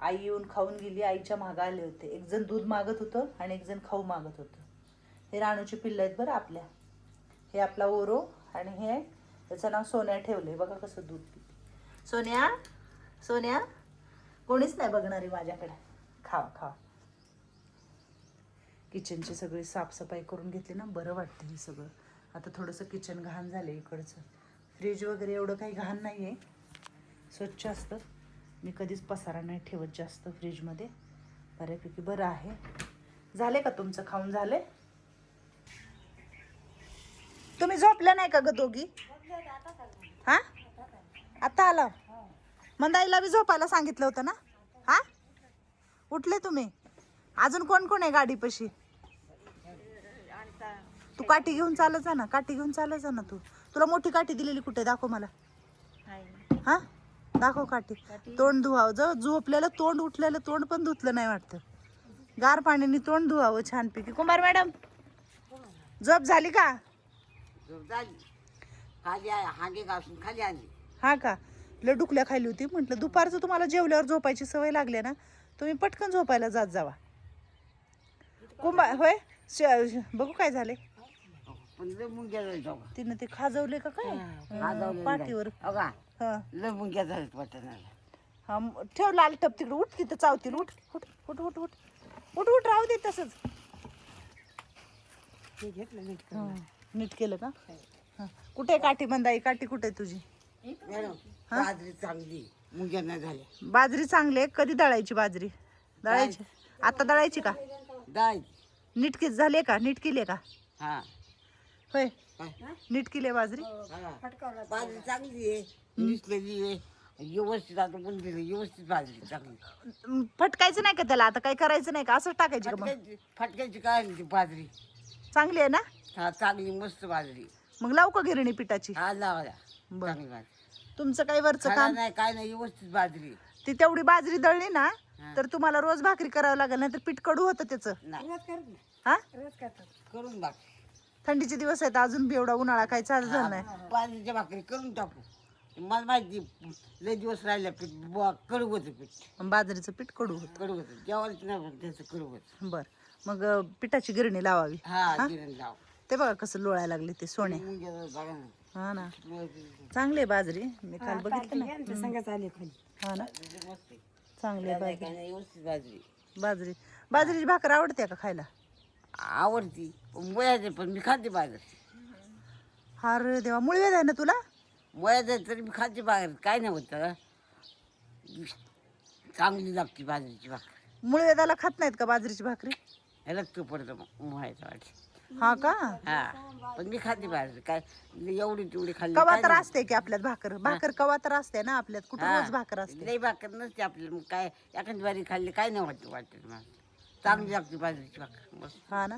आई येऊन खाऊन गेली, आईच्या मागं आले होते. एक जण दूध मागत होतं आणि एक जण खाऊ मागत होतं. हे राणूची पिल्लं आहेत बरं आपल्या. हे आपला ओरो आणि हे त्याचं नाव सोन्या ठेवलंय. बघा कसं दूध पिते. सोन्या सोन्या, कोणीच नाही बघणारी माझ्याकडे. खावा खावा. किचनची सगळी साफसफाई करून घेतली ना, बरं वाटतं हे सगळं. आता थोडंसं किचन घाण झालं इकडचं. फ्रीज वगैरे एवढं काही घाण नाही आहे, स्वच्छ असतं. मी कधीच पसारा नाही ठेवत जास्त फ्रीजमध्ये. बऱ्यापैकी बरं आहे. झाले का तुमचं खाऊन झाले? तुम्ही झोपल्या नाही का ग दोघी? हा आता आला. मंदाईला बी झोपायला सांगितलं होतं ना? हा उठले तुम्ही? अजून कोण कोण आहे गाडीपाशी? तू काठी घेऊन चालत जा ना, काठी घेऊन चालत जा ना. तुला मोठी काठी दिलेली कुठे? दाखव मला. हा दाखव काठी. तोंड धुवावं. जर झोपलेलं तोंड, उठलेलं तोंड पण धुतलं नाही वाटतं. गार पाण्याने तोंड धुवावं छानपैकी. कुमार मॅडम झोप झाली का? खाली हागे घासून खाली आली. हा का? लय डुकल्या खायली होती. म्हटलं दुपारचं तुम्हाला जेवल्यावर झोपायची सवय लागली ना, तुम्ही पटकन झोपायला जात जावा. होय बघू काय झाले. मुंग्या झाली. तिनं ते खाजवले का काय पाठीवर? हा लय मुंग्या झाल्यात वाटणाला. हा ठेव लाल टप तिकडे. उठ तिथं चावतील. उठ उठ उठ उठ उठ उठ उठ राहू दे तसंच. नीट केलं का? कुठे काठी मंदाई? काठी कुठे तुझी? बाजरी चांगली, मुंग्या नाही झाल्या. बाजरी चांगली आहे. कधी दळायची बाजरी? दळायची आता? दळायची का? डाळ नीट की झाले का? नीट केली का? हा होय नीट केली बाजरी. बाजरी चांगली आहे, निसलेली आहे, व्यवस्थित. आता बुंदीला व्यवस्थित बाजरी चांगली. फटकायचं नाही का त्याला? आता काय करायचं नाही का? असंच टाकायची का? मग फटक्याची काय ती बाजरी चांगली आहे ना? हा चांगली मस्त बाजरी. मग लावू का गिरणी पिठाची? हा लावला. बरं. चांगली बाजरी. तुमचं काही वरचं खडा काम नाही काय नाही, व्यवस्थित बाजरी. ती तेवढी बाजरी दळली ना तर तुम्हाला रोज भाकरी करावं लागेल, नाही तर पीठ कडू होतं त्याचं. हा करून बाक थंडीचे दिवस आहेत, अजून बी एवढा उन्हाळा काही चालू झाला नाही. बाजरीच्या भाकरी करून टाकू. मला माहिती लय दिवस राहिल्या पीठ कडू होतं. पीठ बाजरीचं पीठ कडू होतं. कडू होतं. जेवायचं नाही पण त्याचं कडू होतं. बर मग पिठाची गिरणी लावावी. हा गिरण लाव. ते बघा कसं लोळायला लागली ते सोने. बघा ना. हा ना चांगली आहे बाजरी. मी काल बघितलं ना. हा ना चांगली आहे बाजरी. व्यवस्थित बाजरी. बाजरी बाजरीची भाकर आवडते का खायला? आवडती वयाचे, पण मी खाते बाजरी. अरे देवा, मुळवेद आहे ना तुला? वयाचे तरी मी खाते बाजरी. काय नाही होत त्याला. चांगली लागते बाजरीची भाकर. मुळवेदाला खात नाहीत का बाजरीची भाकरी? रक्त पडतं मग व्हायचं वाटतं. हा का? हा पण मी खाते बाजरी. काय एवढी तेवढी खाल्ली. कवा तर असते की आपल्यात भाकर. भाकर कवा तर असते ना आपल्यात. कुठं रोज भाकर असते? लई भाकर नसते आपल्याला. मग काय एखादी बारी खाल्ली काय नाही वाटत मला. चांगली लागते बाजरीची भाकर मस्त. हा ना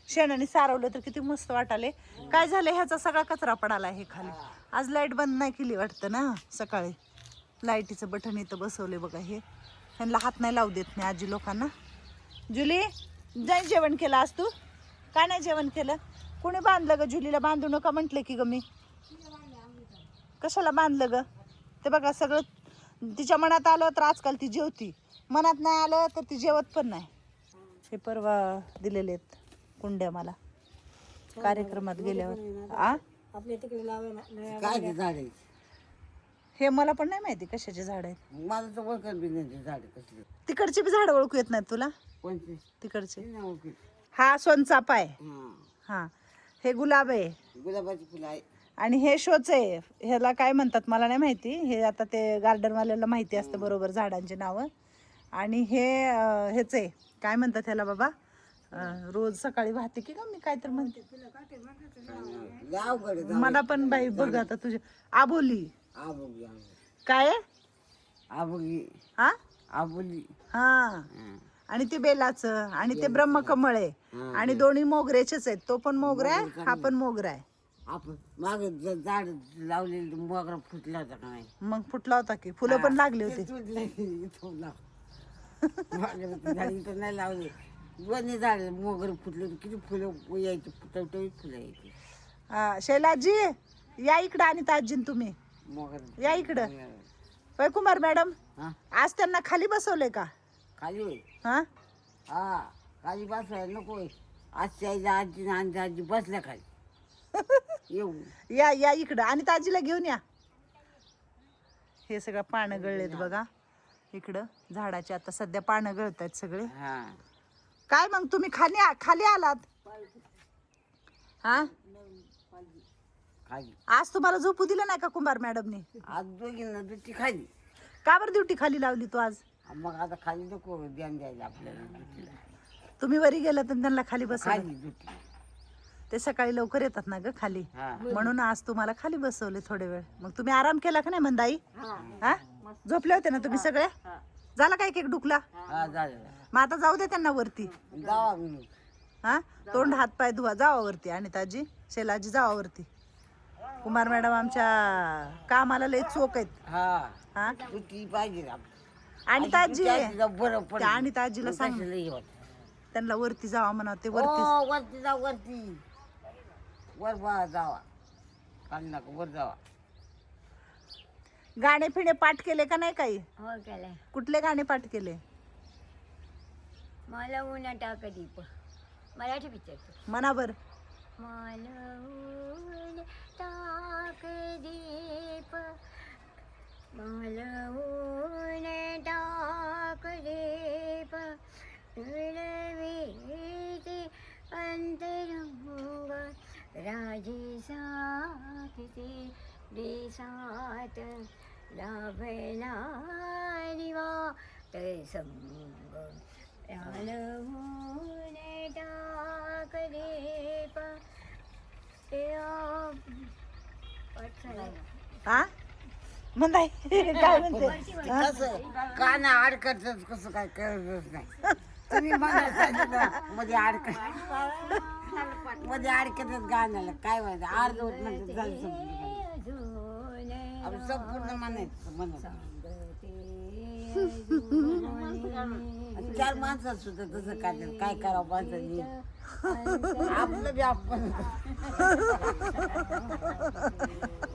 शेणाने सारवलं तर किती मस्त वाटाले. काय झालं, ह्याचा सगळा कचरा पडाला हे खाली. आज लाईट बंद नाही केली वाटतं ना सकाळी. लाईटीचं बटन इथं बसवले बघा. हे ह्यांना हात नाही लावू देत नाही आजी लोकांना. जुली जाई जेवण केलं आज तू? का नाही जेवण केलं? कोणी बांधलं ग जुलीला? बांधू नका म्हटलं की ग मी. कशाला बांधलं ग? ते बघा सगळं तिच्या मनात आलं तर आजकाल ती जेवती, मनात नाही आलं तर ती जेवत पण नाही. हे परवा दिलेले आहेत कुंड्या मला कार्यक्रमात गेल्यावर. आपल्या तिकडे लावायला काय ते झाड आहे? हे मला पण नाही माहिती कशाचे झाड आहेत. मला तर ओळखत बी नाही ते झाड कसले. तिकडचे बी झाड ओळखू येत नाहीत तुला? कोणते? तिकडचे. ते नाही ओळखत. हा सोनचाफा आहे. हा हा हे गुलाब आहे. गुलाबाची फुलं आहे. आणि हे शोच आहे. ह्याला काय म्हणतात मला नाही माहिती. हे आता ते गार्डनवाल्याला माहिती असतं बरोबर झाडांची नावं. आणि हे ह्याच आहे, काय म्हणतात ह्याला बाबा, रोज सकाळी वाहते की का मी काय तर म्हणते. मला पण बाई बघ आता तुझे आबोली आबोली. काय आहे? आबोली. हा आबोली. हा आणि ते बेलाचं आणि ते ब्रह्मकमळ आहे. आणि दोन्ही मोगऱ्याचेच आहेत. तो पण मोगरा आहे, हा पण मोगरा आहे. आपण माग झाड लावलेली मोगरा फुटला होता का नाही? मग फुटला होता की फुलं पण लागली होती. झाड नाही लावले. दोन्ही झाड मोगर फुटले. किती फुलं यायची, टवटवीत फुलं यायची. शैलाजी या इकडं. आणि ताजीन तुम्ही मोगर या इकडं. होय कुमार मॅडम हा आज त्यांना खाली बसवले का? खाली होय हा हा खाली बसवायला नको होय. आजच्या आईच्या आजी आणि आजी बसल्या खाली येऊ या या इकडं आणि ताजीला घेऊन या. हे सगळं पानं गळलेत बघा इकडं झाडाचे. आता सध्या पानं गळत आहेत सगळे. हा काय मग तुम्ही खाली आलात हा? खाली आज तुम्हाला झोपू दिलं नाही का कुंभार मॅडमने? आज दोघींना दुटी खाली. का बरं ड्युटी खाली लावली तू आज? मग आता खाली नको ध्यान द्यायला आपल्याला दुटीला. तुम्ही वरी गेला तर त्यांना खाली बसवलं. खाली दुटी ते सकाळी लवकर येतात ना ग खाली, हा म्हणून आज तुम्हाला खाली बसवले थोडे वेळ. मग तुम्ही आराम केला का नाही मंदाई? हा झोपले होते ना तुम्ही सगळे? झाला काय केक डुकला? हा झालं मग आता जाऊ दे त्यांना वरती. जावा म्हणून हा तोंड हात पाय धुवा, जावा वरती. आणि ताजी शेलाजी जावा वरती. कुमार मॅडम आमच्या कामाला लय चोख आहेत. हा हा दुटी पाहिजे आपल्याला. आणि ताजी बरं पडलं. आणि ताजीला सांग कशाला हे होतं. त्यांना वरती जावा म्हणा. ते वरती ओ, वरती जा वरती वर बा जावा खाली नका वर जावा. गाणे फिणे पाठ केले का नाही काही? हो केलंय. कुठले गाणे पाठ केले? मला ऊन टाक दीप मराठी पिक्चर. मनावर मला ऊन टाक दीप मला ऊन टाक दीप तुळवीचे अंतरंग राजे साथते देसात लाभला निवात संग ऊन टाक दीप हा म्हणताय काय म्हणते? कसं काना अडकत कसं काय कळतच नाही. तुम्ही म्हणायला सांगितलं मध्ये मध्ये अडकतच गाण्याला काय व्हायचं अर्धवट म्हणतात झालं संपूर्ण. आपण संपूर्ण म्हणायचं म्हणत. आणि चार माणसात सुद्धा तसं काय करावं माणसांनी आपलं बी आपण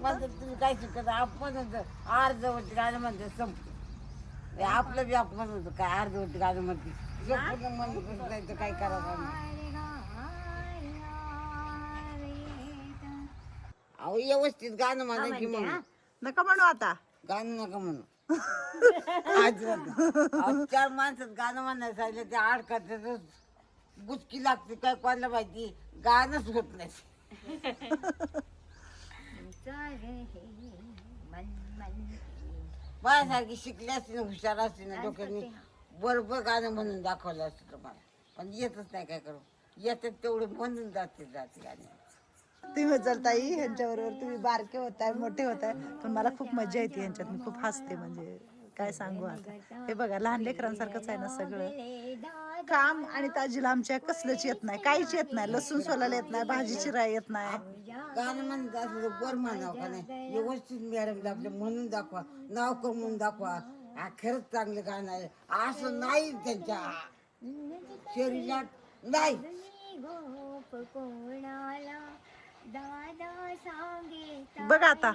म्हणतात तुम्ही काय शिकत आपण अर्धवट गाणं म्हणते संपलं. आपलं बी आपण होतं काय अर्धवट गाणं म्हणते संपूर्ण म्हणत नाही तर काय करावं. अहो व्यवस्थित गाणं म्हणा की म्हणून नका म्हणू आता. गाणं नका म्हणू. आज चार माणसात गाणं म्हणायला सांगितलं ते अडकतच गुचकी लागते काय कोणाला माहिती गाणंच होत नाही. माझ्यासारखी शिकली असते ना हुशार असते ना डोक्याने बरोबर गाणं म्हणून दाखवलं असतं तुम्हाला. पण येतच नाही काय करू. येतात तेवढं म्हणून जाते गाणे. तुम्ही ताई ह्यांच्याबरोबर तुम्ही बारके होताय मोठे होताय पण मला खूप मजा येते ह्यांच्यात. मी खूप हसते म्हणजे काय सांगू आता. हे बघा लहान लेकरांसारखंच आहे ना सगळं काम. आणि ताजीला आमच्या कसलंच येत नाही, काहीच येत नाही. लसूण सोलायला येत नाही, भाजी चिराय येत नाही. गाणं म्हणत असलं बर म्हणावं का नाही व्यवस्थित मॅडम आपलं म्हणून दाखवा नाव कमवून दाखवा. हा खरंच चांगलं गाणं आहे असं नाही त्यांच्या शरीरात नाही. बघा आता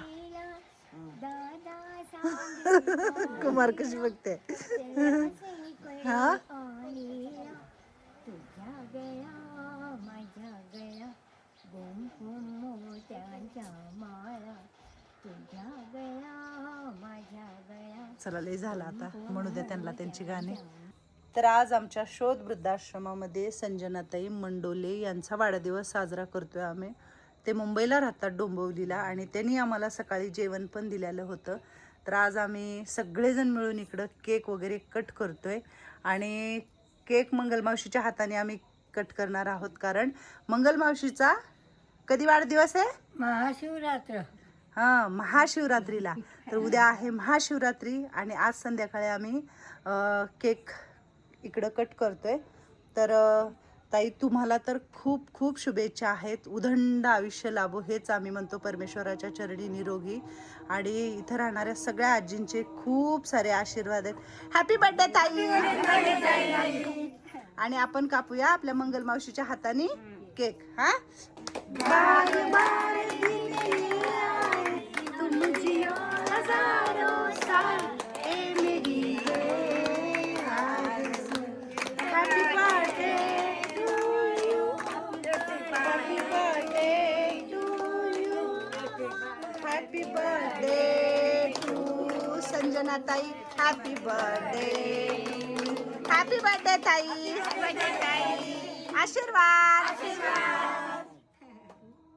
कुमार कशी बघते. हा तुझ्या गळा माझ्या गळा मोत्यांच्या माळा तुझ्या गळा माझ्या गळा. चला लय झालं आता म्हणू द्या त्यांना त्यांची गाणी. तर आज आमच्या शोध वृद्धाश्रमामध्ये संजनाताई मंडोले यांचा वाढदिवस साजरा करतोय आम्ही. ते मुंबईला राहतात डोंबिवलीला आणि त्यांनी आम्हाला सकाळी जेवण पण दिलेलं होतं. तर आज आम्ही सगळेजण मिळून इकडं केक वगैरे कट करतोय. आणि केक मंगलमावशीच्या हाताने आम्ही कट करणार आहोत कारण मंगलमावशीचा कधी वाढदिवस आहे? महाशिवरात्र. हां महाशिवरात्रीला. तर उद्या आहे महाशिवरात्री आणि आज संध्याकाळी आम्ही केक इकडं कट करतोय. तर ताई तुम्हाला तर खूप खूप शुभेच्छा आहेत. उदंड आयुष्य लाभो हेच आम्ही म्हणतो परमेश्वराच्या चरणी निरोगी. आणि इथं राहणाऱ्या सगळ्या आजींचे खूप सारे आशीर्वाद आहेत. हॅपी बर्थडे ताई. आणि आपण कापूया आपल्या मंगलमावशीच्या हाताने केक. हा बार बार तुम जियो हजारों साल ए मेरी अर्चना ताई हॅपी बर्थडे हॅपी बर्थडे ताई आशीर्वाद